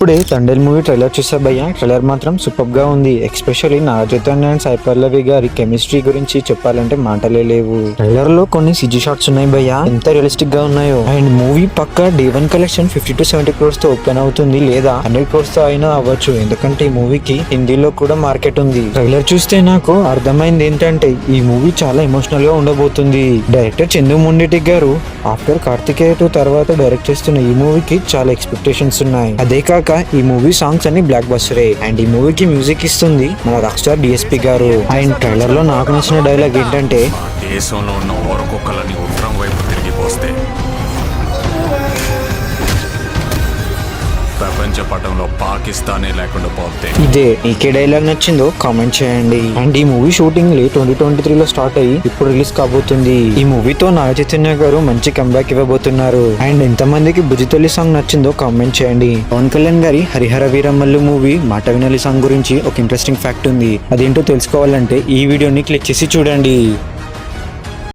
ఇప్పుడే Thandel movie trailer చూసా భయ్య. ట్రైలర్ మాత్రం సూపర్ గా ఉంది. ఎస్పెషల్లీ నాగచైతన్య అండ్ సాయి పల్లవి గారి కెమిస్ట్రీ గురించి చెప్పాలంటే మాటలే లేవు. ట్రైలర్ లో కొన్ని సిజీ షాట్స్ ఉన్నాయి భయ్య, ఎంత రియలిస్టిక్ గా ఉన్నాయో. అండ్ మూవీ పక్క డే 1 కలెక్షన్ 50 to 70 crores తో ఓపెన్ అవుతుంది, లేదా 100 crores తో అయినా అవ్వచ్చు. ఎందుకంటే ఈ మూవీకి హిందీలో కూడా మార్కెట్ ఉంది. ట్రైలర్ చూస్తే నాకు అర్థమైంది ఏంటంటే ఈ మూవీ చాలా ఎమోషనల్ గా ఉండబోతుంది. డైరెక్టర్ చందు మొండేటి గారు ఆఫ్టర్ కార్తికేయ 2 తర్వాత డైరెక్ట్ చేస్తున్న ఈ మూవీకి చాలా ఎక్స్పెక్టేషన్స్ ఉన్నాయి. అదే కాక ఈ మూవీ సాంగ్స్ అన్ని బ్లాక్ బస్టరే. అండ్ ఈ మూవీకి మ్యూజిక్ ఇస్తుంది మన రాక్ స్టార్ డిఎస్పి గారు. అండ్ ట్రైలర్ లో నాకు నచ్చిన డైలాగ్ ఏంటంటే, దేశంలో ఉన్న ఓరకొక్కలని ఉత్తరం వైపు తిరిగిపోస్తే ప్రపంచ పటంలో పాకిస్తానే లేకుండా పోతే. ఇదే నీకే డైలాగ్ నచ్చిందో కామెంట్ చేయండి. అండ్ ఈ మూవీ షూటింగ్ లే 2023 లో స్టార్ట్ అయ్యి ఇప్పుడు రిలీజ్ కాబోతుంది. ఈ మూవీతో నాగ చైతన్య గారు మంచి కంబ్యాక్ ఇవ్వబోతున్నారు. అండ్ ఎంతమందికి భుజితల్లి సాంగ్ నచ్చిందో కామెంట్ చేయండి. పవన్ కళ్యాణ్ గారి హరిహర వీరమల్లు మూవీ మాట వినాలి సాంగ్ గురించి ఒక ఇంట్రెస్టింగ్ ఫ్యాక్ట్ ఉంది. అదేంటో తెలుసుకోవాలంటే ఈ వీడియోని క్లిక్ చేసి చూడండి.